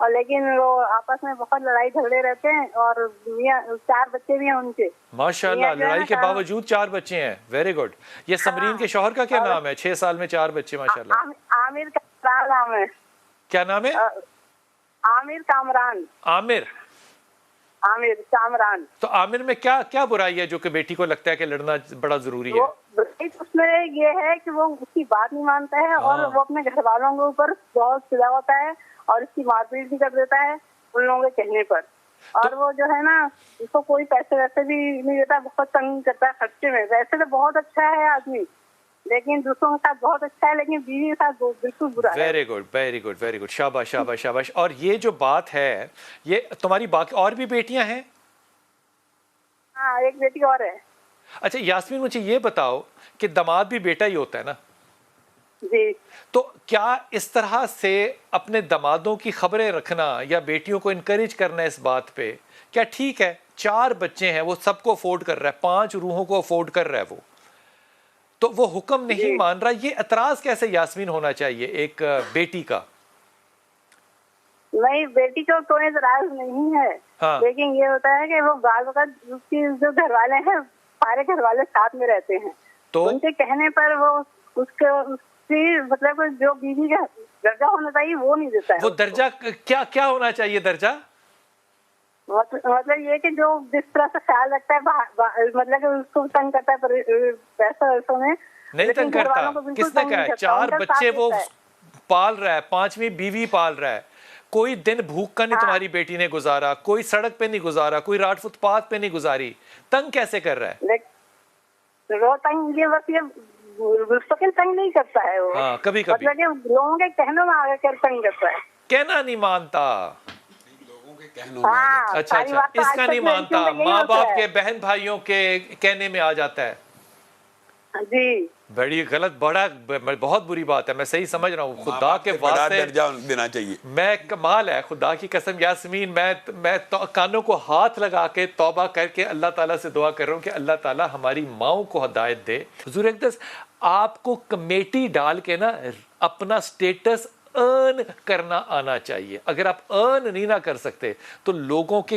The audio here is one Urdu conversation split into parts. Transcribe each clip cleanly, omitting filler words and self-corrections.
اور لیکن وہ آپس میں بہت لڑائی جھگڑے رہتے ہیں، اور 4 بچے بھی ہیں ان کے. ماشاء اللہ، لڑائی کے باوجود 4 بچے ہیں. Very good. یہ سمرین کے شوہر کا کیا نام ہے؟ 6 سال میں 4 بچے، ماشاء اللہ. عامر کامران نام ہے. کیا نام ہے؟ عامر کامران. عامر کامران. تو عامر میں کیا برائی ہے جو کہ بیٹی کو لگتا ہے کہ لڑنا بڑا ضروری ہے؟ اس میں یہ ہے کہ وہ اس کی بات نہیں مانتا ہے، اور وہ اپنے گھر والوں کے اوپر بہت چڑا ہوتا ہے، اور اس کی مار پیٹ بھی کر دیتا ہے ان لوگوں کے کہنے پر. اور وہ جو ہے نا، اس کو کوئی پیسے ویسے بھی نہیں دیتا، بہت تنگ کرتا ہے خرچے میں. ویسے تو بہت اچھا ہے آدمی، لیکن دوسروں کے ساتھ بہت اچھا ہے، لیکن بیوی کے ساتھ بالکل برا ہے. Very good, very good, very good. شاباش شاباش شاباش. اور یہ جو بات ہے، یہ تمہاری باقی اور بھی بیٹیاں ہیں؟ ہاں، ایک بیٹی اور ہے. اچھا یاسمین، مجھے یہ بتاؤ کہ داماد بھی بیٹا ہی ہوتا ہے نا؟ جی. تو کیا اس طرح سے اپنے دامادوں کی خبریں رکھنا یا بیٹیوں کو انکریج کرنا اس بات پہ کیا ٹھیک ہے؟ 4 بچے ہیں، وہ سب کو افورڈ کر رہا ہے، 5 روحوں کو افورڈ کر رہا ہے، تو وہ حکم نہیں مان رہا. یہ اعتراض کیسے یاسمین ہونا چاہیے ایک بیٹی کا؟ نہیں، بیٹی کو کوئی اعتراض نہیں ہے، لیکن یہ ہوتا ہے کہ وہ بعض اوقات اس کی جو گھر والے ہیں، سارے گھر والے ساتھ میں رہتے ہیں، تو ان کے کہنے پر وہ اس کی مطلب جو بیوی کا درجہ ہونا چاہیے وہ نہیں دیتا ہے. وہ درجہ کیا ہونا چاہیے درجہ؟ مطلب یہ کہ جو جس طرح سے خیال رکھتا ہے، مطلب کہ اس کو تنگ کرتا ہے پیسہ ویسوں میں نہیں تنگ کرتا. کس نے کہا ہے؟ 4 بچے وہ پال رہا ہے، 5ویں بیوی پال رہا ہے. کوئی دن بھوک کا نہیں تمہاری بیٹی نے گزارا، کوئی سڑک پہ نہیں گزارا، کوئی راٹ فٹ پاتھ پہ نہیں گزاری. تنگ کیسے کر رہا ہے؟ وہ تنگ یہ بس یہ مستقل تنگ نہیں کرتا ہے، وہ کبھی کبھی مطلب کہ لوگوں کے کہنے میں آگے کر تنگ کرتا ہے. کہنا نہیں مانتا. اچھا اچھا، اس کا نہیں مانتا، ماں باپ کے، بہن بھائیوں کے کہنے میں آ جاتا ہے. جی بڑی غلط، بہت بری بات ہے. میں صحیح سمجھ رہا ہوں. خدا کے واسطے درجہ دینا چاہیے. میں کمال ہے، خدا کی قسم یاسمین، میں کانوں کو ہاتھ لگا کے توبہ کر کے اللہ تعالیٰ سے دعا کر رہا ہوں کہ اللہ تعالیٰ ہماری ماؤں کو ہدایت دے. حضور اقدس، آپ کو کمیٹی ڈال کے نا اپنا سٹیٹس ارن کرنا آنا چاہیے. اگر آپ ارن نہیں نہ کر سکتے تو لوگوں کے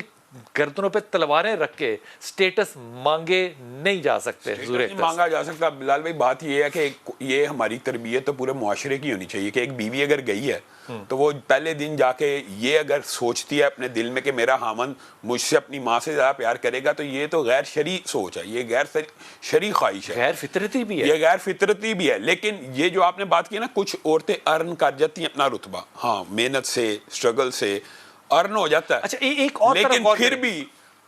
گردنوں پہ تلواریں رکھ کے سٹیٹس مانگے نہیں جا سکتے. نہیں مانگا جا سکتا. بلال بھائی بات یہ ہے کہ یہ ہماری تربیت تو پورے معاشرے کی ہونی چاہیے کہ ایک بیوی اگر گئی ہے تو وہ پہلے دن جا کے یہ اگر سوچتی ہے اپنے دل میں کہ میرا خاوند مجھ سے اپنی ماں سے زیادہ پیار کرے گا، تو یہ تو غیر شرعی سوچ ہے، یہ غیر شرعی خواہش ہے، غیر فطرتی بھی ہے. یہ غیر فطرتی بھی ہے. لیکن یہ جو آپ نے بات کی نا، کچھ عورتیں ارن کر جاتی ہیں اپنا رتبہ، ہاں محنت سے، اسٹرگل سے ارن ہو جاتا ہے. اچھا ایک اور لیکن پھر بھی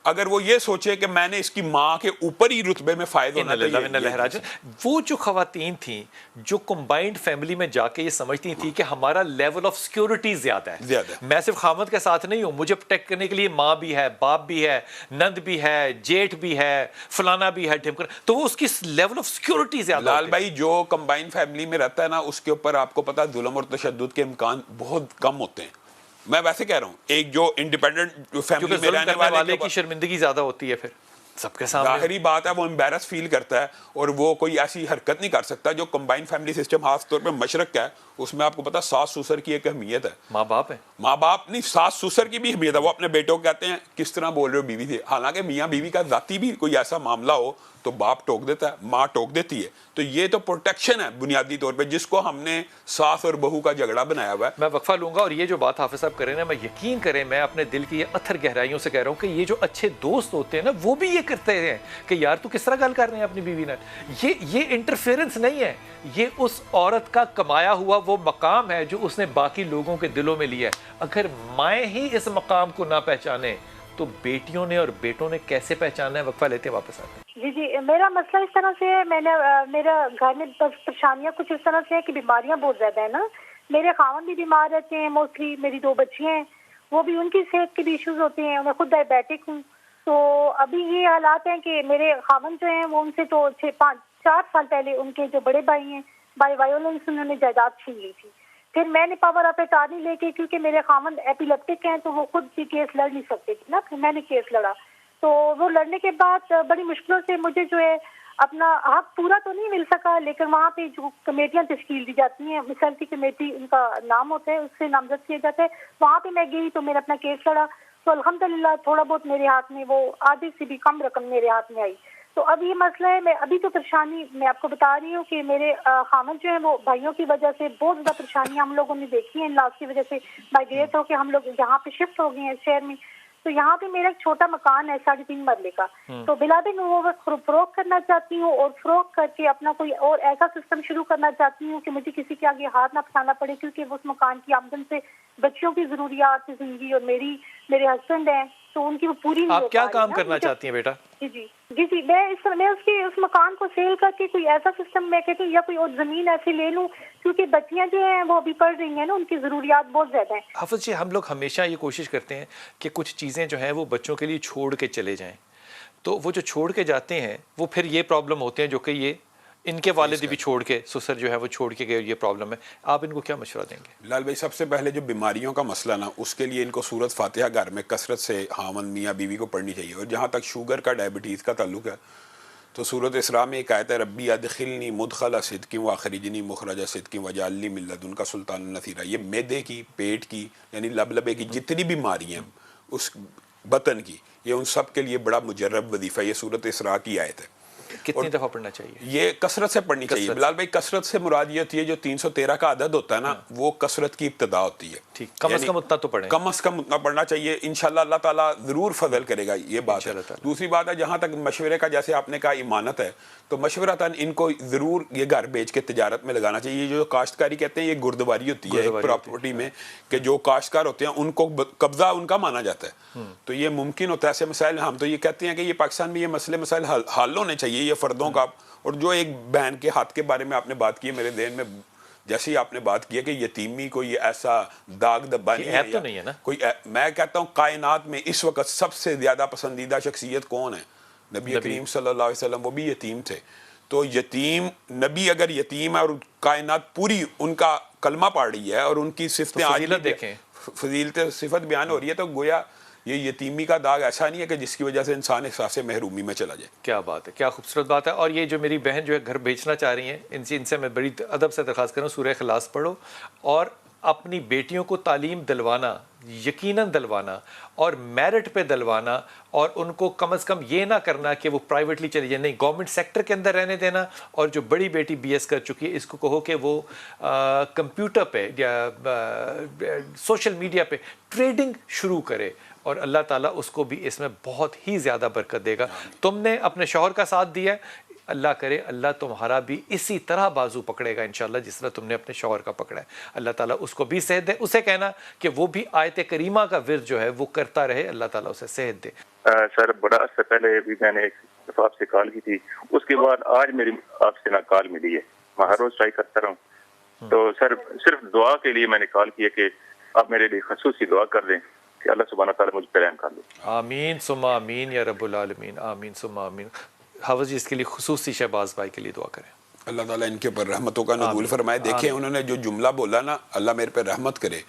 اگر وہ یہ سوچے کہ میں نے اس کی ماں کے اوپر ہی رتبے میں فائد ہونا چاہیے. وہ جو خواتین تھیں جو کمبائنڈ فیملی میں جا کے یہ سمجھتی تھیں کہ ہمارا لیول آف سیکیورٹی زیادہ ہے، میں صرف خامد کے ساتھ نہیں ہوں، مجھے پروٹیکٹ کرنے کے لیے ماں بھی ہے، باپ بھی ہے، نند بھی ہے، جیٹھ بھی ہے، فلانا بھی ہے، ڈھمکر، تو وہ اس کی لیول آف سیکیورٹی زیادہ. لال بھائی جو کمبائنڈ فیملی میں رہتا ہے نا، اس کے اوپر آپ کو پتا ظلم اور تشدد کے امکان بہت کم ہوتے ہیں. میں ویسے کہہ رہا ہوں ایک جو انڈیپینڈنٹ فیملی میں رہنے والے کی شرمندگی زیادہ ہوتی ہے، پھر سب کے سامنے ظاہری بات ہے وہ امبیرس فیل کرتا ہے اور وہ کوئی ایسی حرکت نہیں کر سکتا. جو کمبائنڈ فیملی سسٹم خاص طور پہ مشرق کا ہے، اس میں آپ کو پتا ساس سسر کی ایک اہمیت ہے. ماں باپ ہے، ماں باپ نہیں، ساس سسر کی بھی اہمیت ہے. وہ اپنے بیٹوں کو کہتے ہیں کس طرح بول رہے ہو بیوی سے، حالانکہ میاں بیوی کا ذاتی بھی کوئی ایسا معاملہ ہو تو باپ ٹوک دیتا ہے، ماں ٹوک دیتی ہے. تو یہ تو پروٹیکشن ہے بنیادی طور پہ، جس کو ہم نے ساس اور بہو کا جھگڑا بنایا ہوا ہے. میں وقفہ لوں گا. اور یہ جو بات حافظ صاحب کریں نا، میں یقین کریں، میں اپنے دل کی یہ اتھر گہرائیوں سے کہہ رہا ہوں کہ یہ جو اچھے دوست ہوتے ہیں نا، وہ بھی یہ کرتے ہیں کہ یار تو کس طرح گل کر رہے ہیں اپنی بیوی نے. یہ انٹرفیئرنس نہیں ہے، یہ اس عورت کا کمایا ہوا وہ مقام ہے جو اس نے باقی لوگوں کے دلوں میں لیا ہے. اگر مائیں ہی اس مقام کو نہ پہچانے تو بیٹیوں نے اور بیٹوں نے کیسے پہچانا ہے؟ وقفہ لیتے ہیں، واپس آتے ہیں. جی میرا مسئلہ اس طرح سے ہے، میرا گھر میں پریشانیاں کچھ اس طرح سے ہے کہ بیماریاں بہت زیادہ ہیں نا. میرے خاوند بھی بیمار رہتے ہیں موسٹلی، میری 2 بچیاں ہیں وہ بھی، ان کی صحت کے بھی ایشوز ہوتے ہیں. میں خود ڈائبیٹک ہوں. تو ابھی یہ حالات ہیں کہ میرے خاوند جو ہیں وہ ان سے تو 4 سال پہلے ان کے جو بڑے بھائی ہیں بائی وائلنس انہوں نے جائیداد چھین لی تھی. پھر میں نے پاور آف اٹارنی لے کے، کیونکہ میرے خاوند ایپیلیپٹک ہیں تو وہ خود بھی کیس لڑ نہیں سکتے تھے نا، پھر میں نے کیس لڑا. تو وہ لڑنے کے بعد بڑی مشکلوں سے مجھے جو ہے اپنا حق پورا تو نہیں مل سکا، لیکن وہاں پہ جو کمیٹیاں تشکیل دی جاتی ہیں، مثالتی کمیٹی ان کا نام ہوتا ہے، اس سے نامزد کیا جاتا ہے، وہاں پہ میں گئی تو میرا اپنا کیس لڑا، تو الحمدللہ تھوڑا بہت میرے ہاتھ میں، وہ آدھے سے بھی کم رقم میرے ہاتھ میں آئی. تو اب یہ مسئلہ ہے، میں ابھی تو پریشانی میں آپ کو بتا رہی ہوں کہ میرے خامد جو ہیں وہ بھائیوں کی وجہ سے بہت زیادہ پریشانیاں ہم لوگوں نے دیکھی ہیں، ان لاس کی وجہ سے مائگریٹ ہو کے ہم لوگ یہاں پہ شفٹ ہو گئے ہیں شہر میں. تو یہاں پہ میرا ایک چھوٹا مکان ہے 3.5 مرلے کا، تو بلادر میں وہ فروخت کرنا چاہتی ہوں، اور فروخت کر کے اپنا کوئی اور ایسا سسٹم شروع کرنا چاہتی ہوں کہ مجھے کسی کے آگے ہاتھ نہ پھیلانا پڑے، کیونکہ اس مکان کی آمدن سے بچوں کی ضروریات زندگی اور میرے ہسبینڈ ہیں تو ان کی وہ پوری نہیں ہو آپ کیا پا رہی کام نا. کرنا چاہتی ہیں بیٹا؟ جی میں اس مکان کو سیل کر کے کوئی ایسا سسٹم میں کہتی ہوں، یا کوئی اور زمین ایسی لے لوں، کیونکہ بچیاں جو ہیں وہ ابھی پڑھ رہی ہیں نا، ان کی ضروریات بہت زیادہ ہیں. حافظ جی، ہم لوگ ہمیشہ یہ کوشش کرتے ہیں کہ کچھ چیزیں جو ہیں وہ بچوں کے لیے چھوڑ کے چلے جائیں، تو وہ جو چھوڑ کے جاتے ہیں وہ پھر یہ پرابلم ہوتے ہیں جو کہ یہ ان کے والد بھی چھوڑ کے، سسر جو ہے وہ چھوڑ کے گئے، یہ پرابلم ہے. آپ ان کو کیا مشورہ دیں گے؟ بلال بھائی، سب سے پہلے جو بیماریوں کا مسئلہ نا، اس کے لیے ان کو سورت فاتحہ گھر میں کثرت سے خاوند میاں بیوی کو پڑھنی چاہیے. اور جہاں تک شوگر کا ڈائبٹیز کا تعلق ہے تو سورت اسراء میں ایک آیت ہے، ربی ادخلنی مدخل صدق واخرجنی مخرج صدق واجعل لی من لدنک سلطانا نصیرا. یہ معدے کی، پیٹ کی، یعنی لبے کی جتنی بیماریاں ہیں اس بطن کی، یہ ان سب کے لیے بڑا مجرب وظیفہ ہے. یہ سورت اسراء کی آیت ہے. کتنی دفعہ پڑھنا چاہیے؟ یہ کثرت سے پڑھنی چاہیے بلال بھائی. کثرت سے مراد یہ ہوتی ہے جو 313 کا عدد ہوتا ہے نا، وہ کثرت کی ابتدا ہوتی ہے. ٹھیک، کم از کم اتنا تو پڑھیں، کم از کم اتنا پڑھنا چاہیے. انشاءاللہ اللہ تعالیٰ ضرور فضل کرے گا، یہ بات ہے. دوسری بات ہے، جہاں تک مشورے کا، جیسے آپ نے کہا امانت ہے، تو مشورتاً ان کو ضرور یہ گھر بیچ کے تجارت میں لگانا چاہیے. یہ جو کاشتکاری کہتے ہیں، یہ گردواری ہوتی ہے ایک پراپرٹی میں، کہ جو کاشتکار ہوتے ہیں ان کو قبضہ ان کا مانا جاتا ہے. تو یہ ممکن ہوتا ہے ایسے مسائل. ہم تو یہ کہتے ہیں کہ یہ پاکستان میں یہ مسائل حل ہونے چاہیے، یہ فردوں کا. اور جو ایک بہن کے ہاتھ کے بارے میں آپ نے بات کی ہے، میرے ذہن میں جیسے ہی آپ نے بات کی ہے کہ یتیمی کوئی ایسا داغ دبا نہیں ہے نا کوئی. میں کہتا ہوں کائنات میں اس وقت سب سے زیادہ پسندیدہ شخصیت کون ہے؟ نبی کریم صلی اللہ علیہ وسلم. وہ بھی یتیم تھے. تو یتیم نبی اگر یتیم ہے اور کائنات پوری ان کا کلمہ پڑھ رہی ہے اور ان کی صفتیں آج دیکھیں، فضیلت صفت بیان ہو رہی ہے، تو گویا یہ یتیمی کا داغ ایسا نہیں ہے کہ جس کی وجہ سے انسان احساس محرومی میں چلا جائے. کیا بات ہے، کیا خوبصورت بات ہے. اور یہ جو میری بہن جو ہے گھر بیچنا چاہ رہی ہیں، ان سے میں بڑی ادب سے درخواست کروں، سورہ اخلاص پڑھو اور اپنی بیٹیوں کو تعلیم دلوانا، یقیناً دلوانا، اور میرٹ پہ دلوانا، اور ان کو کم از کم یہ نہ کرنا کہ وہ پرائیویٹلی چلی جائے. نہیں، گورنمنٹ سیکٹر کے اندر رہنے دینا. اور جو بڑی بیٹی بی ایس کر چکی ہے، اس کو کہو کہ وہ کمپیوٹر پہ یا سوشل میڈیا پہ ٹریڈنگ شروع کرے، اور اللہ تعالیٰ اس کو بھی اس میں بہت ہی زیادہ برکت دے گا. تم نے اپنے شوہر کا ساتھ دیا ہے، اللہ کرے اللہ تمہارا بھی اسی طرح بازو پکڑے گا انشاءاللہ جس طرح تم نے اپنے شوہر کا پکڑا ہے. اللہ تعالیٰ اس کو بھی صحت دے. اسے کہنا کہ وہ بھی آیت کریمہ کا ورد جو ہے وہ کرتا رہے، اللہ تعالیٰ اسے صحت دے. سر، بڑا عرصہ پہلے بھی میں نے ایک دفعہ آپ سے کال کی تھی، اس کے بعد آج میری آپ سے نہ کال ملی ہے. میں ہر روز ٹرائی کرتا رہا ہوں. تو سر، صرف دعا کے لیے میں نے کال کی ہے کہ آپ میرے لیے خصوصی دعا کر دیں کہ اللہ سبحانہ تعالیٰ مجھ پہ رحم کر دے. آمین ثم آمین یا رب العالمین، آمین ثم آمین. حافظ جی اس کے لیے خصوصی شہباز بھائی کے لیے دعا کریں. اللہ تعالیٰ ان کے اوپر رحمتوں کا نزول فرمائے. دیکھیں انہوں نے جو جملہ بولا نا، اللہ میرے پہ رحمت کرے،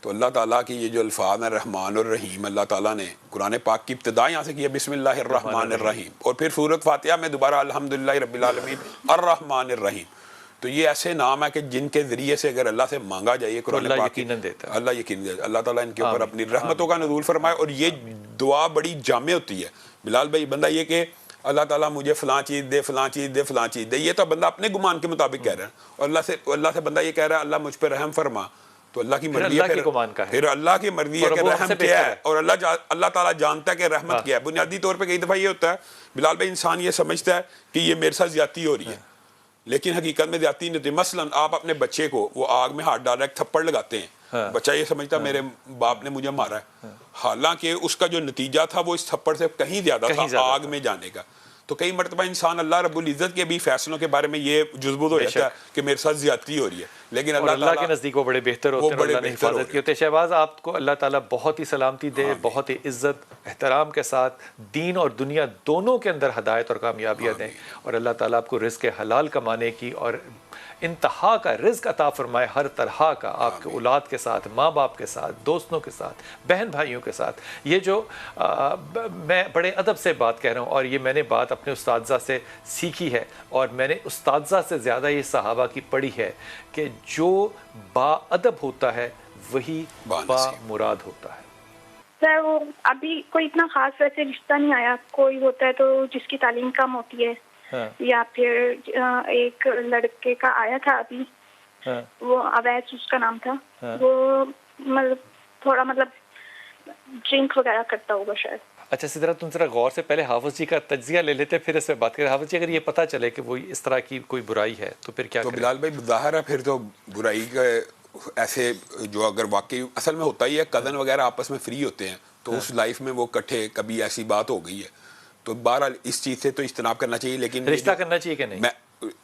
تو اللہ تعالیٰ کی یہ جو الفاظ ہیں رحمان الرحیم، اللہ تعالیٰ نے قرآن پاک کی ابتدا یہاں سے کی ہے، بسم اللہ الرحمن الرحیم، اور پھر سورۃ فاتحہ میں دوبارہ الحمدللہ رب العالمین الرحمن الرحیم. تو یہ ایسے نام ہے کہ جن کے ذریعے سے اگر اللہ سے مانگا جائے قرآن پاک، یقیناً دیتا ہے، اللہ یقین دیتا ہے. اللہ تعالیٰ ان کے اوپر اپنی رحمتوں کا نزول فرمائے. اور یہ دعا بڑی جامع ہوتی ہے بلال بھائی. بندہ یہ کہ اللہ تعالیٰ مجھے فلاں چیز دے، فلاں چیز دے، فلاں چیز دے، یہ تو بندہ اپنے گمان کے مطابق کہہ رہا ہے. اور اللہ سے بندہ یہ کہہ رہا ہے اللہ مجھ پہ رحم فرما، تو اللہ کی مرضی ہے، پھر اللہ کی مرضی ہے کہ رحم کیا ہے. اور اللہ تعالیٰ جانتا ہے کہ رحمت کیا ہے. بنیادی طور پہ کئی دفعہ یہ ہوتا ہے بلال بھائی، انسان یہ سمجھتا ہے کہ یہ میرے ساتھ زیادتی ہو رہی ہے، لیکن حقیقت میں زیادتی نہیں ہوتی. مثلاً آپ اپنے بچے کو وہ آگ میں ہاتھ ڈال رہا ہے، تھپڑ لگاتے ہیں، بچہ یہ سمجھتا ہے میرے باپ نے مجھے مارا ہے، حالانکہ اس کا جو نتیجہ تھا وہ اس تھپڑ سے کہیں زیادہ تھا، آگ میں جانے کا. تو کئی مرتبہ انسان اللہ رب العزت کے بھی فیصلوں کے بارے میں یہ جذبت ہو جاتا ہے کہ میرے ساتھ زیادتی ہو رہی ہے، لیکن اور اللہ کے نزدیک وہ بڑے بہتر ہوتے ہیں، بڑے اللہ نے بہتر حفاظت کی ہوتے ہیں۔ شہباز آپ کو اللہ تعالیٰ بہت ہی سلامتی دے، بہت ہی عزت احترام کے ساتھ دین اور دنیا دونوں کے اندر ہدایت اور کامیابیاں دیں، اور اللہ تعالیٰ آپ کو رزق حلال کمانے کی اور انتہا کا رزق عطا فرمائے، ہر طرح کا، آپ کے اولاد کے ساتھ، ماں باپ کے ساتھ، دوستوں کے ساتھ، بہن بھائیوں کے ساتھ۔ یہ جو میں بڑے ادب سے بات کہہ رہا ہوں، اور یہ میں نے بات اپنے اساتذہ سے سیکھی ہے، اور میں نے اساتذہ سے زیادہ یہ صحابہ کی پڑھی ہے کہ جو با ادب ہوتا ہے وہی با مراد ہوتا ہے۔ سر وہ ابھی کوئی اتنا خاص ویسے رشتہ نہیں آیا، کوئی ہوتا ہے تو جس کی تعلیم کم ہوتی ہے یا پھر ایک لڑکے کا آیا تھا ابھی، وہ اویس اس کا نام تھا، وہ مطلب تھوڑا مطلب ڈرنک وغیرہ کرتا ہوگا شاید۔ اچھا سدرا، تم ذرا غور سے پہلے حافظ جی کا تجزیہ لے لیتے پھر اس پہ بات کریں۔ حافظ جی اگر یہ پتہ چلے کہ وہ اس طرح کی کوئی برائی ہے تو پھر کیا کریں؟ تو بلال بھائی ظاہر ہے پھر تو برائی کا ایسے جو اگر واقعی اصل میں ہوتا ہی ہے، کزن وغیرہ آپس میں فری ہوتے ہیں تو اس لائف میں وہ کٹھے کبھی ایسی بات ہو گئی ہے تو بہرحال اس چیز سے تو اجتناب کرنا چاہیے، لیکن رشتہ کرنا چاہیے کہ نہیں؟ میں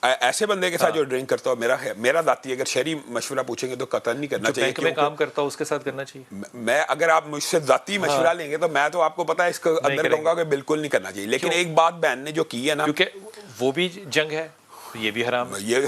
ایسے بندے کے ساتھ جو ڈرنک کرتا ہوں، میرا ذاتی اگر شہری مشورہ پوچھیں گے تو قطعاً نہیں کرنا چاہیے۔ بینک میں کام کرتا ہوں اس کے ساتھ کرنا چاہیے؟ میں اگر آپ مجھ سے ذاتی مشورہ لیں گے تو میں تو آپ کو پتا ہے اس کو اندر کہوں گا کہ بالکل نہیں کرنا چاہیے، لیکن ایک بات بہن نے جو کی ہے نا، کیونکہ وہ بھی جنگ ہے، یہ بھی حرام ہے۔ یہ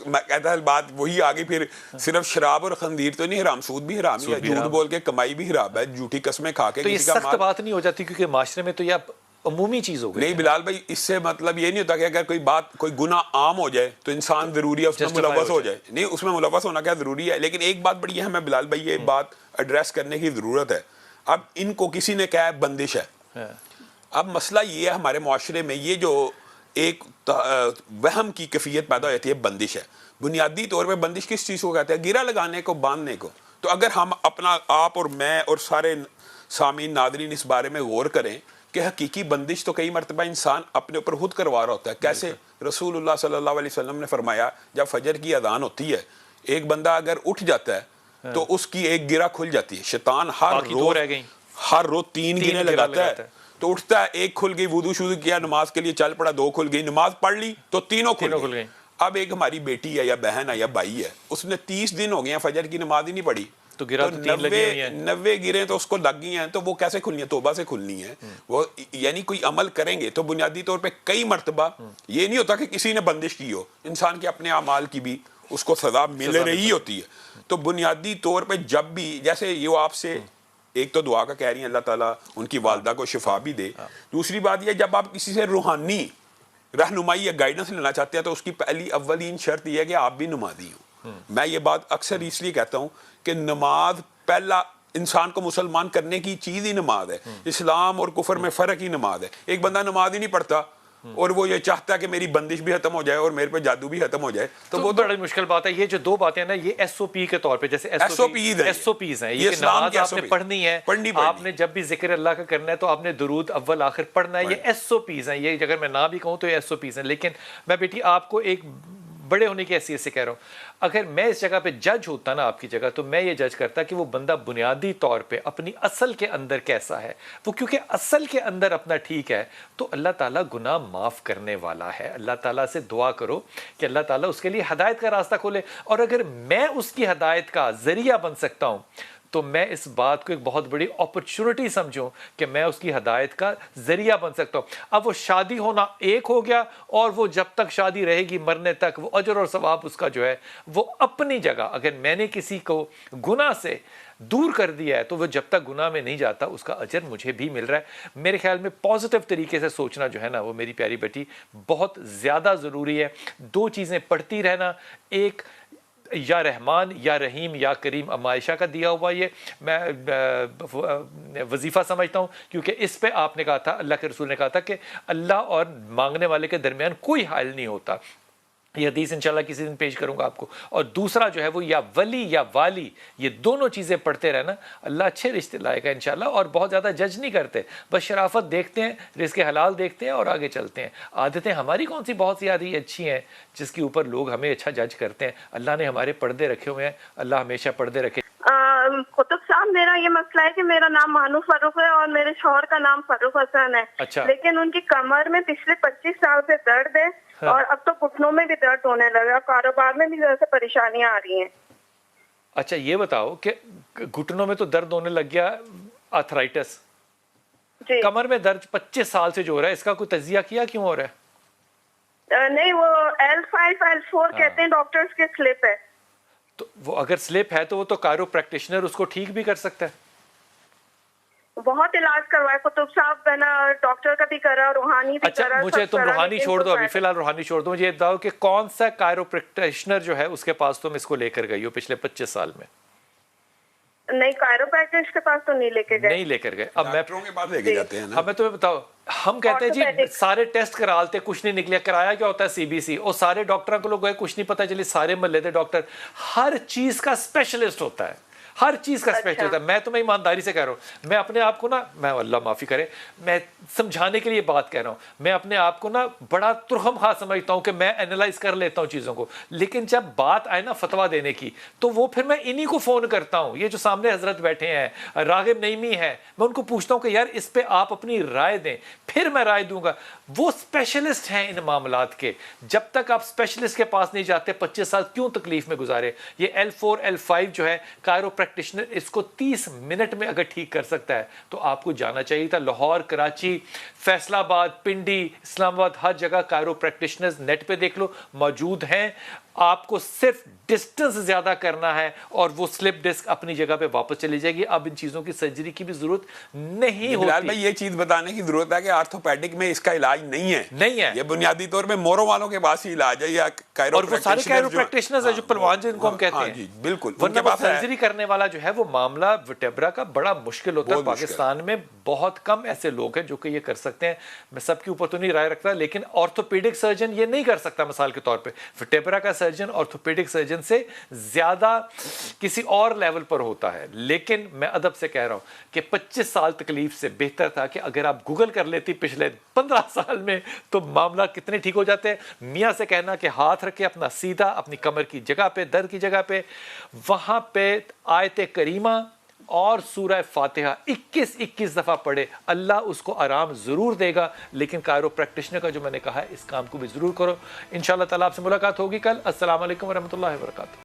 میں کہتا ہے بات وہی آگے پھر صرف شراب اور خنزیر تو نہیں حرام، سود بھی حرام ہے، جھوٹ بول کے کمائی بھی حرام ہے، جھوٹی قسمیں کھا کے تو یہ سخت بات نہیں ہو جاتی کیونکہ معاشرے میں تو یہ عمومی چیز ہو گئی؟ نہیں بلال بھائی، اس سے مطلب یہ نہیں ہوتا کہ اگر کوئی گناہ عام ہو جائے تو انسان ضروری ہے اس میں ملوث ہو جائے، نہیں اس میں ملوث ہونا کیا ضروری ہے، لیکن ایک بات بڑی ہے، ہمیں بلال بھائی یہ بات ایڈریس کرنے کی ضرورت ہے۔ اب ان کو کسی نے کہا ہے بندش ہے، اب مسئلہ یہ ہے ہمارے معاشرے میں یہ جو ایک وہم کی کیفیت پیدا ہو جاتی ہے، بندش ہے۔ بنیادی طور پہ بندش کس چیز کو کہتے ہیں؟ گرہ لگانے کو، باندھنے کو۔ تو اگر ہم اپنا آپ اور میں اور سارے سامعین ناظرین اس بارے میں غور کریں کہ حقیقی بندش تو کئی مرتبہ انسان اپنے اوپر خود کروا رہا ہوتا ہے۔ کیسے؟ رسول اللہ صلی اللہ علیہ وسلم نے فرمایا جب فجر کی اذان ہوتی ہے ایک بندہ اگر اٹھ جاتا ہے تو اس کی ایک گرہ کھل جاتی ہے۔ شیطان ہر روز 3 گرہیں لگاتا ہے، تو اٹھتا ہے، ایک کھل گئی، وضو شروع کیا، نماز کے لیے چل پڑا، 2 کھل گئی، نماز پڑھ لی تو تینوں کھل گئی۔ اب ایک ہماری بیٹی ہے یا بہن ہے یا بھائی ہے، اس نے 30 دن ہو گئے ہیں فجر کی نماز ہی نہیں پڑھی، تو 90 گریں تو اس کو لگ گئی ہیں، تو وہ کیسے کھلنی ہے؟ توبہ سے کھلنی ہے وہ، یعنی کوئی عمل کریں گے تو بنیادی طور پہ کئی مرتبہ یہ نہیں ہوتا کہ کسی نے بندش کی ہو، انسان کے اپنے اعمال کی بھی اس کو سزا مل رہی ہوتی ہے۔ تو بنیادی طور پہ جب بھی جیسے یہ آپ سے ایک تو دعا کا کہہ رہی ہیں اللہ تعالیٰ ان کی والدہ کو شفا بھی دے، دوسری بات یہ جب آپ کسی سے روحانی رہنمائی یا گائیڈنس لینا چاہتے ہیں تو اس کی اولین شرط یہ ہے کہ آپ بھی نمازی ہوں۔ میں یہ بات اکثر اس لیے کہتا ہوں کہ نماز پہلا انسان کو مسلمان کرنے کی چیز ہی نماز ہے، اسلام اور کفر میں فرق ہی نماز ہے۔ ایک بندہ نماز ہی نہیں پڑھتا اور وہ یہ چاہتا ہے کہ میری بندش بھی ختم ہو جائے اور میرے پہ جادو بھی ختم ہو جائے، تو وہ بڑی مشکل بات ہے۔ یہ جو 2 باتیں نا، یہ ایس او پی کے طور پہ، جیسے ایس او پیز ہیں، یہ نماز آپ نے پڑھنی ہے، آپ نے جب بھی ذکر اللہ کا کرنا ہے تو آپ نے درود اول آخر پڑھنا ہے، یہ ایس او پیز ہیں۔ یہ اگر میں نہ بھی کہوں تو یہ ایس او پیز ہیں، لیکن میں بیٹی آپ کو ایک بڑے ہونے کی حیثیت سے کہہ رہا ہوں، اگر میں اس جگہ پہ جج ہوتا نا آپ کی جگہ، تو میں یہ جج کرتا کہ وہ بندہ بنیادی طور پہ اپنی اصل کے اندر کیسا ہے۔ وہ کیونکہ اصل کے اندر اپنا ٹھیک ہے تو اللہ تعالیٰ گناہ معاف کرنے والا ہے۔ اللہ تعالیٰ سے دعا کرو کہ اللہ تعالیٰ اس کے لیے ہدایت کا راستہ کھولے، اور اگر میں اس کی ہدایت کا ذریعہ بن سکتا ہوں تو میں اس بات کو ایک بہت بڑی اپرچونٹی سمجھوں کہ میں اس کی ہدایت کا ذریعہ بن سکتا ہوں۔ اب وہ شادی ہونا ایک ہو گیا، اور وہ جب تک شادی رہے گی مرنے تک وہ اجر اور ثواب اس کا جو ہے وہ اپنی جگہ۔ اگر میں نے کسی کو گناہ سے دور کر دیا ہے تو وہ جب تک گناہ میں نہیں جاتا اس کا اجر مجھے بھی مل رہا ہے۔ میرے خیال میں پازیٹیو طریقے سے سوچنا جو ہے نا وہ میری پیاری بیٹی بہت زیادہ ضروری ہے۔ 2 چیزیں پڑھتی رہنا، ایک یا رحمان یا رحیم یا کریم، عائشہ کا دیا ہوا یہ میں وظیفہ سمجھتا ہوں، کیونکہ اس پہ آپ نے کہا تھا، اللہ کے رسول نے کہا تھا کہ اللہ اور مانگنے والے کے درمیان کوئی حائل نہیں ہوتا۔ یہ حدیث انشاءاللہ کسی دن پیش کروں گا آپ کو۔ اور دوسرا جو ہے وہ یا ولی یا والی، یہ دونوں چیزیں پڑھتے رہنا، اللہ اچھے رشتے لائے گا انشاءاللہ۔ اور بہت زیادہ جج نہیں کرتے، بس شرافت دیکھتے ہیں، رزق حلال دیکھتے ہیں اور آگے چلتے ہیں۔ عادتیں ہماری کون سی بہت زیادہ اچھی ہیں جس کے اوپر لوگ ہمیں اچھا جج کرتے ہیں؟ اللہ نے ہمارے پردے رکھے ہوئے ہیں، اللہ ہمیشہ پردے رکھے۔ قطب صاحب، میرا یہ مسئلہ ہے کہ میرا نام مانو فاروق ہے اور میرے شوہر کا نام فاروق حسن ہے، اچھا، لیکن ان کی کمر میں پچھلے 25 سال سے درد ہے اور اب تو گھٹنوں میں بھی درد ہونے لگا, کاروبار میں بھی جیسے پریشانیاں آ رہی ہیں. اچھا یہ بتاؤ کہ گھٹنوں میں تو درد ہونے لگ گیا, آرتھرائٹس, جی کمر میں درد 25 سال سے جو ہو رہا ہے, اس کا کوئی تجزیہ کیا کیوں ہو رہا ہے؟ نہیں, وہ L5 L4 کہتے ہیں ڈاکٹرز کے سلپ ہے. تو وہ اگر سلپ ہے تو وہ تو کائرو پریکٹیشنر اس کو ٹھیک بھی کر سکتا ہے. بہت علاج کروایا, قطب صاحب ہے نا, ڈاکٹر کا بھی کرا, روحانی بھی اچھا کرا. مجھے سب تم کرا, روحانی لیکن چھوڑ کوئی دو, ابھی فائدہ فی الحال روحانی چھوڑ دو, مجھے یہ بتاؤ کہ کون سا کائرو پریکٹیشنر جو ہے اس کے پاس تم اس کو لے کر گئی ہو پچھلے 25 سال میں؟ نہیں, کائروپریکٹرس کے پاس تو نہیں لے کے گئے. نہیں لے کر گئے. اب میں ڈاکٹروں کے پاس لے کے جاتے ہیں نا. اب میں تمہیں بتاؤ, ہم کہتے ہیں جی Orthopedic. سارے ٹیسٹ کرا لیتے, کچھ نہیں نکلیا. کرایا کیا ہوتا ہے CBC, اور سارے ڈاکٹروں کو لوگ گئے, کچھ نہیں پتا چلی, سارے محلے دے ڈاکٹر. ہر چیز کا اسپیشلسٹ ہوتا ہے, ہر چیز کا اسپیشل ہوتا ہے. میں تمہیں ایمانداری سے کہہ رہا ہوں, میں اپنے آپ کو نا, میں اللہ معافی کرے, میں سمجھانے کے لیے بات کہہ رہا ہوں, میں اپنے آپ کو نا بڑا ترہم خواہ سمجھتا ہوں کہ میں اینالائز کر لیتا ہوں چیزوں کو, لیکن جب بات آئے نا فتویٰ دینے کی تو وہ پھر میں انہی کو فون کرتا ہوں. یہ جو سامنے حضرت بیٹھے ہیں, راغب نعیمی ہے, میں ان کو پوچھتا ہوں کہ یار اس پہ آپ اپنی رائے دیں, پھر میں رائے دوں گا. وہ اسپیشلسٹ ہیں ان معاملات کے, جب تک آپ اسپیشلسٹ کے پاس نہیں جاتے 25 سال کیوں تکلیف میں گزارے. یہ L4 L5 جو ہے کائرو پریکٹیشنر اس کو 30 منٹ میں اگر ٹھیک کر سکتا ہے تو آپ کو جانا چاہیے تھا. لاہور, کراچی, فیصل آباد, پنڈی, اسلام آباد, ہر جگہ کائرو پریکٹیشنرز نیٹ پہ دیکھ لو موجود ہیں. آپ کو صرف ڈسٹنس زیادہ کرنا ہے اور وہ سلپ ڈسک اپنی جگہ پہ واپس چلی جائے گی. اب ان چیزوں کی سرجری کی بھی ضرورت نہیں بلال ہوتی. بھائی یہ چیز بتانے کی ضرورت ہے کہ آرتھوپیڈک میں اس کا علاج نہیں ہے. نہیں ہے, یہ بنیادی طور پہ موروں والوں کے پاس ہی علاج ہے, یا کائرو اور وہ سارے کائرو پریکٹیشنرز ہیں جو پلوان جن کو ہم کہتے ہیں. جی بالکل, ان ورنہ کے وہ پاس ہے. سرجری کرنے والا جو ہے وہ معاملہ وٹیبرا کا بڑا مشکل ہوتا ہے. پاکستان میں بہت کم ایسے لوگ ہیں جو کہ یہ کر سکتے ہیں. میں سب کے اوپر تو نہیں رائے رکھتا, لیکن آرتھوپیڈک سرجن یہ نہیں کر سکتا. مثال کے طور پہ وٹیبرا کا سرجن آرتھوپیڈک سرجن سے زیادہ کسی اور لیول پر ہوتا ہے. لیکن میں ادب سے کہہ رہا ہوں کہ 25 سال تکلیف سے بہتر تھا کہ اگر آپ گوگل کر لیتی پچھلے 15 سال میں تو معاملہ کتنے ٹھیک ہو جاتے ہیں. میاں سے کہنا کہ ہاتھ رکھے اپنا سیدھا اپنی کمر کی جگہ پہ, درد کی جگہ پہ, وہاں پہ آیت کریمہ اور سورہ فاتحہ 21 دفعہ پڑھے, اللہ اس کو آرام ضرور دے گا. لیکن کائرو پریکٹیشنر کا جو میں نے کہا ہے اس کام کو بھی ضرور کرو. انشاءاللہ تعالیٰ آپ سے ملاقات ہوگی کل. السلام علیکم ورحمۃ اللہ وبرکاتہ.